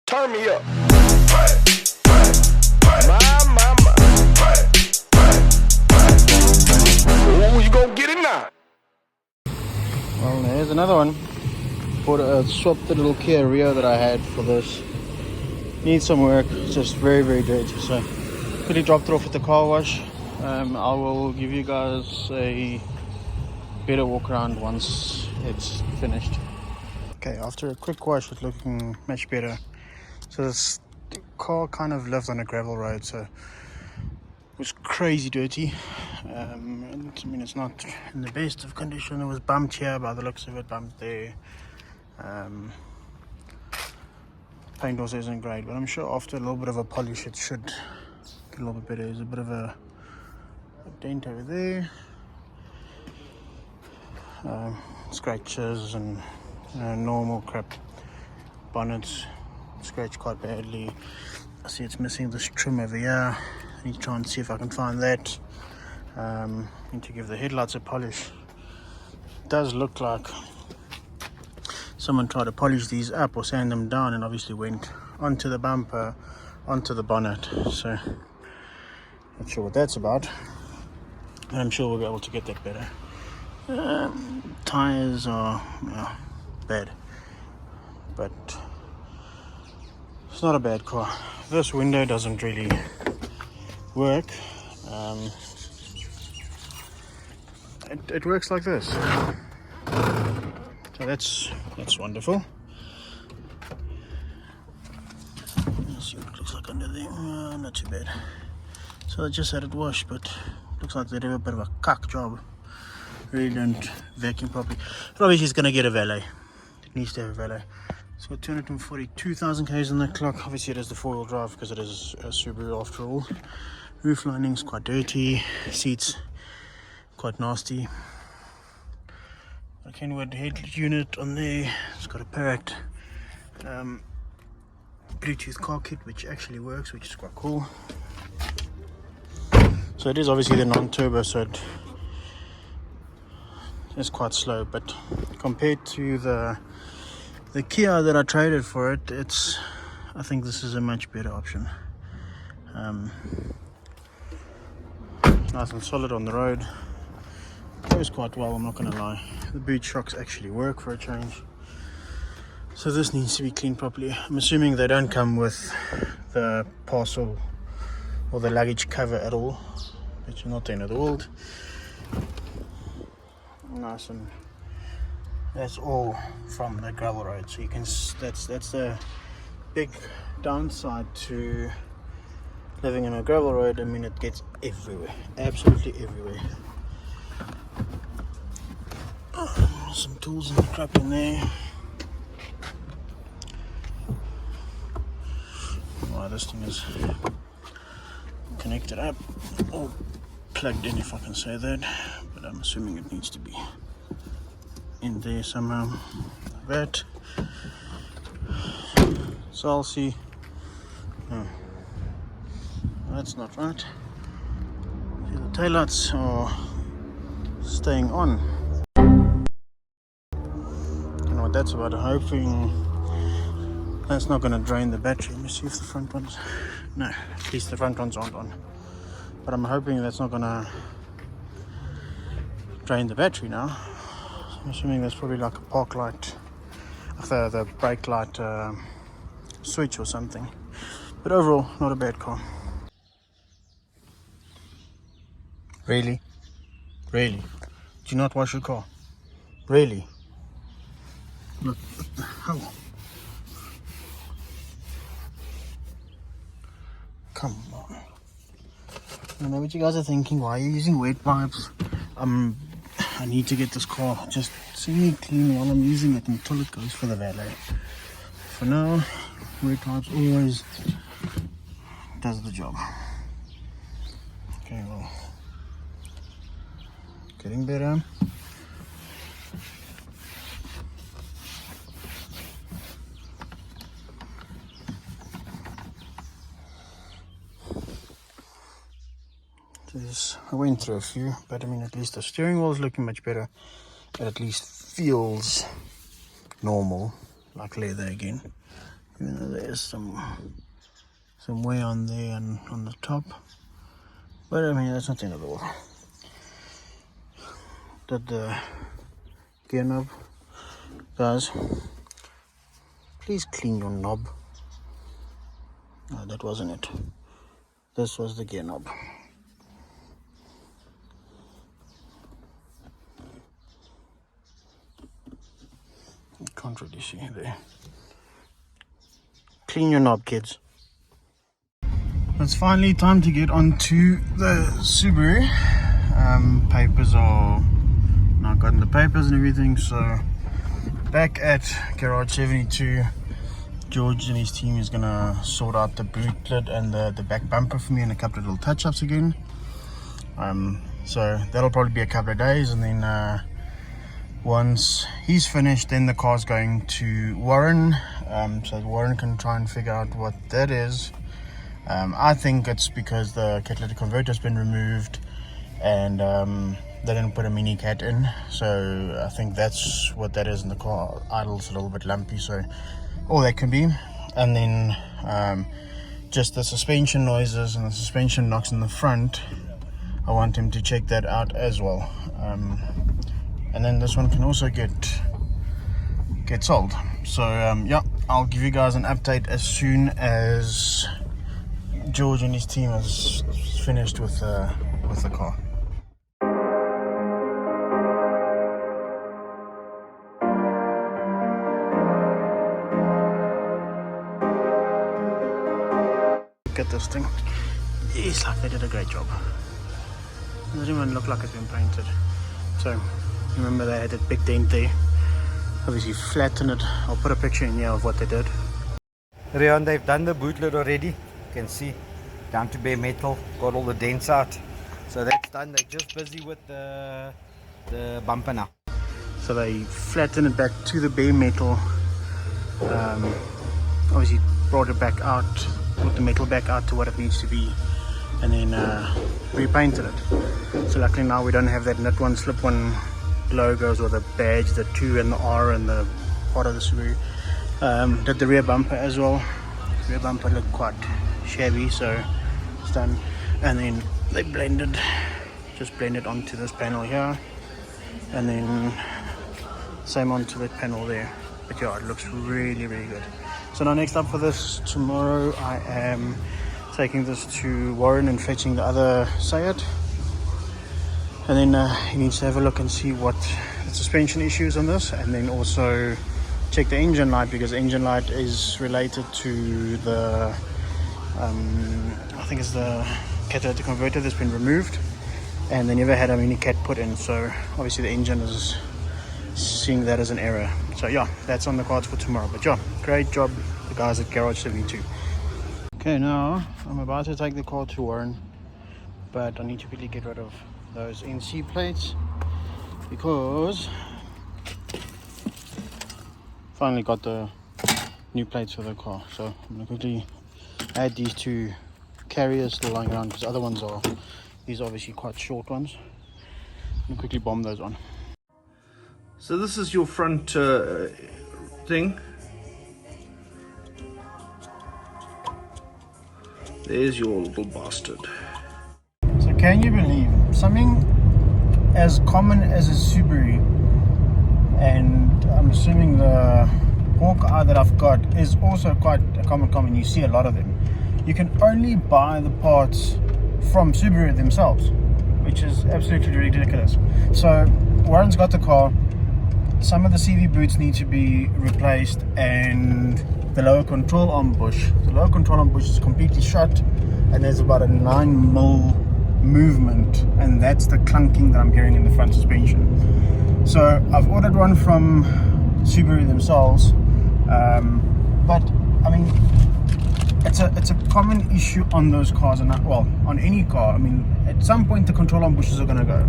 Turn me up. My. Oh, you gonna get it now? Well, there's another one. Swapped the little Kia Rio that I had for this. Needs some work. It's just very, very dirty. So, quickly dropped it off at the car wash. I will give you guys a better walk around once it's finished. Okay, after a quick wash, it's looking much better. So this car kind of lived on a gravel road, so it was crazy dirty. And, I mean, it's not in the best of condition. It was bumped here by the looks of it, bumped there. Paint also isn't great, but I'm sure after a little bit of a polish it should get a little bit better. There's a bit of a dent over there, scratches and normal crap. Bonnet's scratched quite badly. I see it's missing this trim over here. I need to try and see if I can find that. Need to give the headlights a polish. It does look like someone tried to polish these up or sand them down and obviously went onto the bumper, onto the bonnet. So not sure what that's about, and I'm sure we'll be able to get that better. Tires are bad, but it's not a bad car. This window doesn't really work. It works like this. So that's wonderful. Let's see what it looks like under there. Not too bad. So I just had it washed, but looks like they did a bit of a cuck job. Really don't vacuum properly. But obviously it's going to get a valet. It needs to have a valet. It's got 242,000 k's on the clock. Obviously it is the four-wheel drive because it is a Subaru after all. Roof lining's quite dirty. Seats quite nasty. A Kenwood head unit on there. It's got a Parrot Bluetooth car kit, which actually works, which is quite cool. So it is obviously the non-turbo, so it's quite slow, but compared to the Kia that I traded for it, I think this is a much better option. Nice and solid on the road. Goes quite well, I'm not going to lie. The boot shocks actually work for a change. So this needs to be cleaned properly. I'm assuming they don't come with the parcel or the luggage cover at all, which is not the end of the world. Nice, and that's all from the gravel road. So you can that's the big downside to living in a gravel road. I mean, it gets everywhere, absolutely everywhere. Some tools and crap in there. Why this thing is connected up or plugged in, if I can say that, but I'm assuming it needs to be in there somehow. That so I'll see. No, that's not right. See, the taillights are staying on. What that's about. I'm hoping that's not going to drain the battery. Let me see if the front ones, no, at least the front ones aren't on, but I'm hoping that's not going to drain the battery now. So I'm assuming that's probably like a park light, the brake light switch or something, but overall not a bad car. Really do you not wash your car? Really? Look, what the hell? Come on. I know what you guys are thinking. Why are you using wet wipes? I need to get this car just semi-clean while I'm using it until it goes for the valet. For now, wet wipes always does the job. Okay, well, getting better. I went through a few, but I mean, at least the steering wheel is looking much better. It at least feels normal, like leather again. Even though there's some wear on there and on the top, but I mean that's not the end of the world. Did the gear knob, guys? Please clean your knob. No, that wasn't it. This was the gear knob. You can't really see there. Clean your knob, kids. It's finally time to get onto the Subaru. Papers are now gotten the papers and everything, so back at Garage 72, George and his team is gonna sort out the boot lid and the back bumper for me and a couple of little touch-ups again. So that'll probably be a couple of days, and then once he's finished, then the car's going to Warren, so Warren can try and figure out what that is. I think it's because the catalytic converter has been removed and they didn't put a mini cat in, so I think that's what that is, and the car idles a little bit lumpy, so all that can be. And then just the suspension noises and the suspension knocks in the front, I want him to check that out as well. And then this one can also get sold. So yeah, I'll give you guys an update as soon as George and his team is finished with the car. Look at this thing. It's like they did a great job. It doesn't even look like it's been painted. So remember they had that big dent there. Obviously flatten it. I'll put a picture in here of what they did. Rian, they've done the boot lid already. You can see down to bare metal, got all the dents out. So that's done. They're just busy with the bumper now. So they flatten it back to the bare metal. Obviously brought it back out, put the metal back out to what it needs to be, and then repainted it. So luckily now we don't have that knit one, slip one logos or the badge, the 2 and the R and the part of the Subaru. Did the rear bumper as well. The rear bumper looked quite shabby, so it's done. And then they just blended onto this panel here, and then same onto that panel there. But yeah, it looks really good. So now next up for this, tomorrow I am taking this to Warren and fetching the other Sayat, and then he needs to have a look and see what the suspension issues on this, and then also check the engine light, because the engine light is related to the I think it's the catalytic converter that's been removed, and they never had a mini cat put in, so obviously the engine is seeing that as an error. So yeah, that's on the cards for tomorrow. But yeah, great job the guys at Garage 72. Okay, now I'm about to take the car to Warren, but I need to quickly get rid of those NC plates because finally got the new plates for the car. So I'm gonna quickly add these two carriers still lying around, because other ones are, these are obviously quite short ones. I'm gonna quickly bomb those on. So this is your front thing. There's your little bastard. So can you believe something as common as a Subaru, and I'm assuming the Hawkeye that I've got is also quite a common, you see a lot of them. You can only buy the parts from Subaru themselves, which is absolutely ridiculous. So Warren's got the car. Some of the CV boots need to be replaced, and the lower control arm bush. The lower control arm bush is completely shut, and there's about a 9mm movement, and that's the clunking that I'm hearing in the front suspension. So I've ordered one from Subaru themselves, but I mean it's a common issue on those cars, and well, on any car. I mean, at some point the control arm bushes are going to go.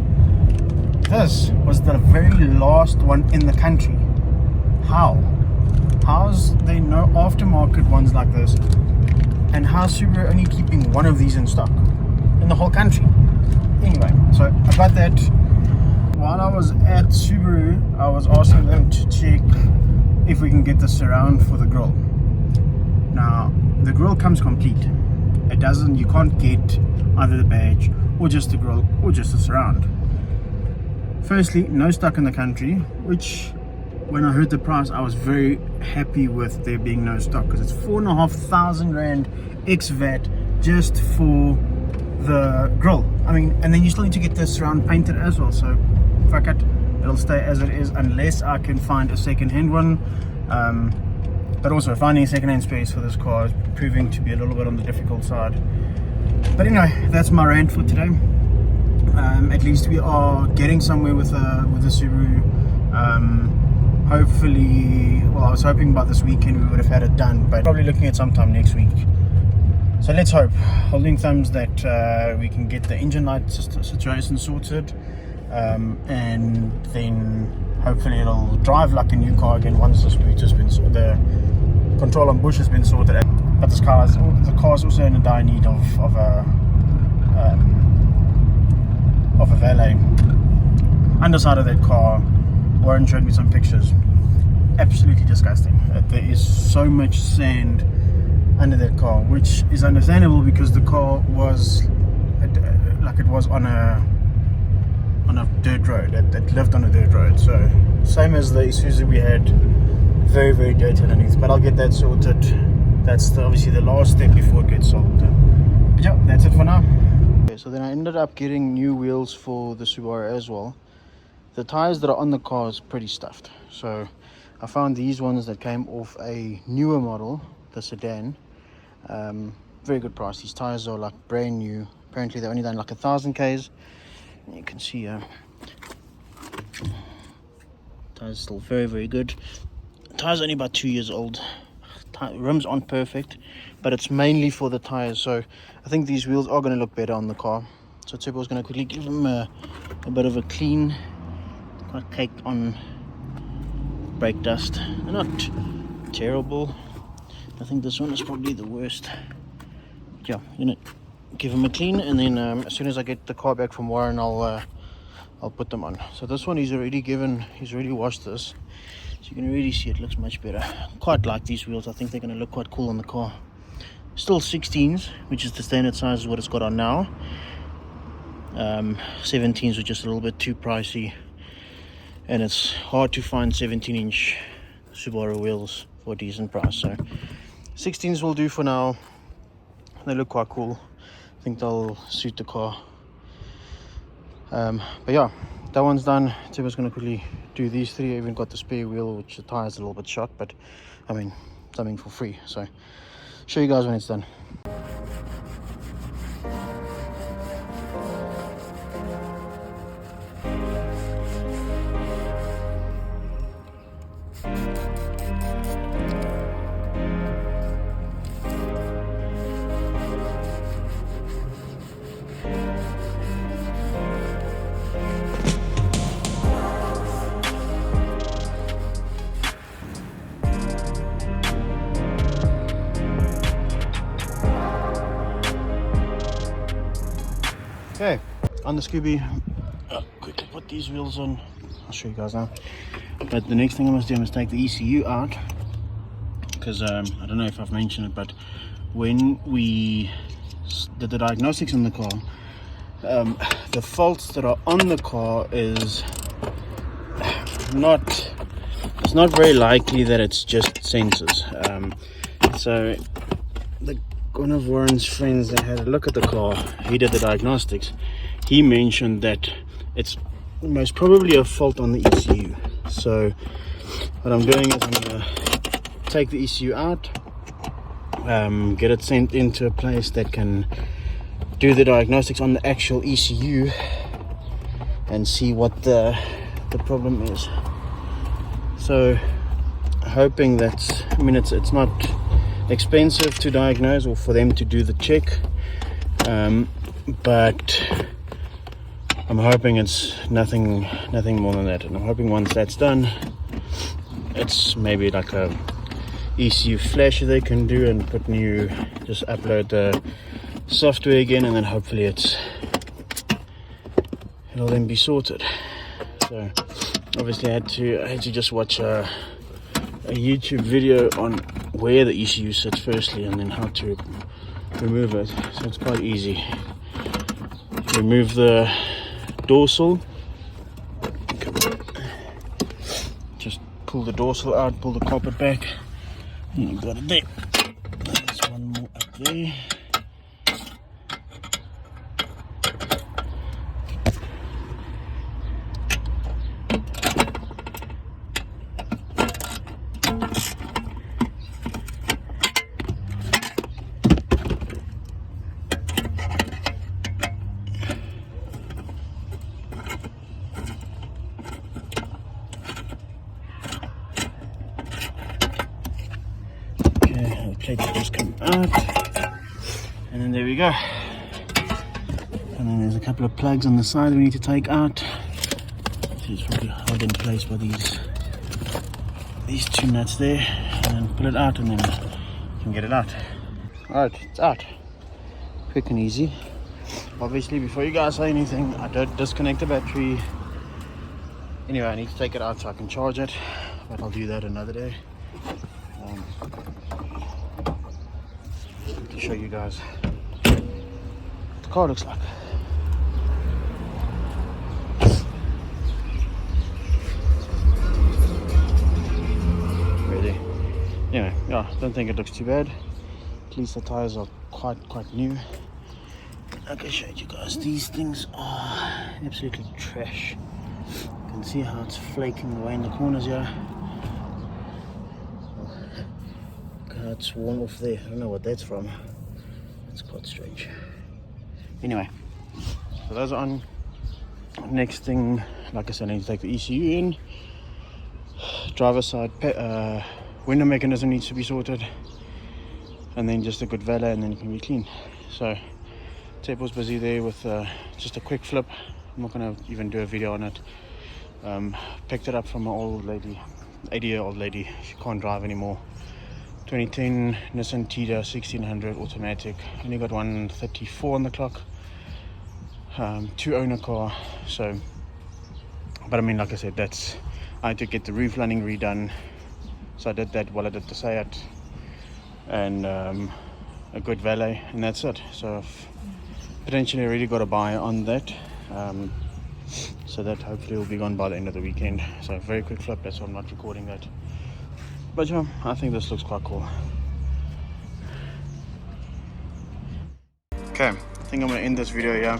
This was the very last one in the country. How's there no aftermarket ones like this, and how's Subaru only keeping one of these in stock in the whole country? Anyway, so I got that. While I was at Subaru, I was asking them to check if we can get the surround for the grill. grill comes complete. It doesn't, you can't get either the badge or just the grill or just the surround. Firstly, no stock in the country, which when I heard the price I was very happy with there being no stock, because it's 4,500 rand ex VAT just for the grill. I mean, and then you still need to get the surround painted as well, so fuck it, it'll stay as it is unless I can find a second-hand one. But also finding a second-hand space for this car is proving to be a little bit on the difficult side. But anyway, that's my rant for today. At least we are getting somewhere with the Subaru. Hopefully, well, I was hoping by this weekend we would have had it done, but probably looking at sometime next week. So let's hope, holding thumbs, that we can get the engine light situation sorted, and then hopefully it'll drive like a new car again once the boot has been sorted, the control on bush has been sorted out. But the car is also in a dire need of a valet. Underside of that car, Warren showed me some pictures. Absolutely disgusting. There is so much sand under that car, which is understandable because the car was like it was on a dirt road. It lived on a dirt road. So same as the Isuzu we had, very, very dirty underneath. But I'll get that sorted. That's obviously the last step before it gets sold. But yeah, that's it for now. Okay, so then I ended up getting new wheels for the Subaru as well. The tires that are on the car is pretty stuffed, so I found these ones that came off a newer model, the sedan. Very good price. These tires are like brand new. Apparently they're only done like 1,000 Ks. You can see tires still very, very good. Tires only about 2 years old. Rims aren't perfect, but it's mainly for the tires, so I think these wheels are going to look better on the car. So Tsepo's going to quickly give them a bit of a clean. Quite caked on brake dust. They're not terrible. I think this one is probably the worst. Yeah, I'm gonna give them a clean, and then as soon as I get the car back from Warren, I'll put them on. So this one he's already washed this, so you can really see it looks much better. Quite like these wheels. I think they're going to look quite cool on the car. Still 16s, which is the standard size is what it's got on now. 17s were just a little bit too pricey, and it's hard to find 17-inch Subaru wheels for a decent price. So 16s will do for now. They look quite cool. I think they'll suit the car. But yeah, that one's done. Tiba's going to quickly do these three. I even got the spare wheel, which the tire's a little bit shot, but I mean, something for free. So show you guys when it's done. Okay, on the Scooby, quickly put these wheels on. I'll show you guys now. But the next thing I must do is take the ECU out, because I don't know if I've mentioned it, but when we did the diagnostics in the car, the faults that are on the car is it's not very likely that it's just sensors. So one of Warren's friends that had a look at the car, he did the diagnostics, he mentioned that it's most probably a fault on the ECU. So what I'm doing is I'm going to take the ECU out, get it sent into a place that can do the diagnostics on the actual ECU and see what the problem is. So hoping that, I mean, it's not expensive to diagnose or for them to do the check, but I'm hoping it's nothing more than that. And I'm hoping once that's done, it's maybe like a ECU flash they can do and just upload the software again, and then hopefully it'll then be sorted. So obviously I had to just watch a YouTube video on where the ECU sits firstly, and then how to remove it. So it's quite easy. Remove the dorsal. Just pull the dorsal out, pull the carpet back, and you've got it there. There's one more up there. The plate will just come out, and then there we go. And then there's a couple of plugs on the side we need to take out. It's probably held in place by these two nuts there, and then pull it out, and then you can get it out. Alright, it's out. Quick and easy. Obviously, before you guys say anything, I don't disconnect the battery. Anyway, I need to take it out so I can charge it, but I'll do that another day. To show you guys what the car looks like. Really, anyway, yeah, don't think it looks too bad. At least the tires are quite new. Like I showed you guys, these things are absolutely trash. You can see how it's flaking away in the corners here. It's worn off there. I don't know what that's from. It's quite strange. Anyway, so those are on. Next thing, like I said, I need to take the ECU in. Driver side window mechanism needs to be sorted, and then just a good valet, and then it can be clean. So Tep was busy there with just a quick flip. I'm not going to even do a video on it. Picked it up from an old lady, 80-year-old lady. She can't drive anymore. 2010 Nissan Tida 1600 automatic. Only got 134 on the clock. 2-owner car. So, but I mean, like I said, I had to get the roof lining redone. So I did that while I did the Seat, and a good valet, and that's it. So I've potentially already got a buy on that. So that hopefully will be gone by the end of the weekend. So very quick flip. That's why I'm not recording that. But yeah, I think this looks quite cool. Okay, I think I'm gonna end this video here.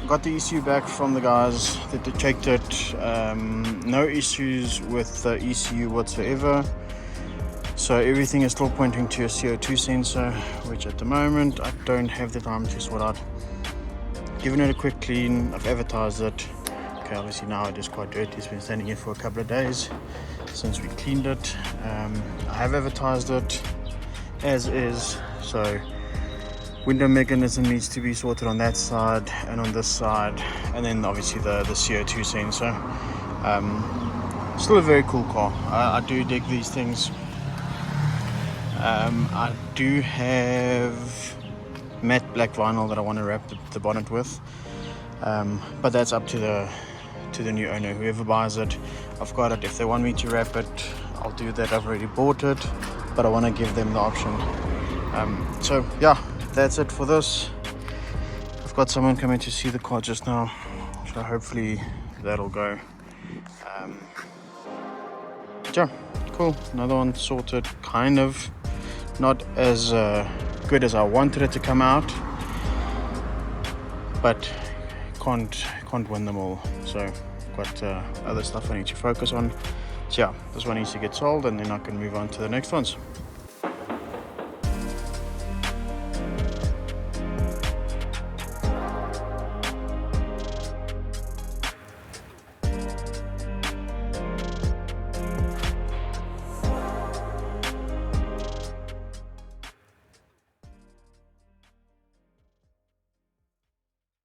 Got the ECU back from the guys that checked it. No issues with the ECU whatsoever. So everything is still pointing to a CO2 sensor, which at the moment I don't have the time to sort out. Given it a quick clean, I've advertised it. Okay, obviously now it is quite dirty. It's been standing here for a couple of days since we cleaned it. I have advertised it as is, so window mechanism needs to be sorted on that side and on this side, and then obviously the CO2 sensor. Still a very cool car. I do dig these things. I do have matte black vinyl that I want to wrap the bonnet with, but that's up to the new owner. Whoever buys it, I've got it. If they want me to wrap it, I'll do that. I've already bought it, but I want to give them the option. So yeah, that's it for this. I've got someone coming to see the car just now, so hopefully that'll go. Yeah, cool. Another one sorted, kind of. Not as good as I wanted it to come out, but can't win them all. So got other stuff I need to focus on. So yeah, this one needs to get sold, and then I can move on to the next ones.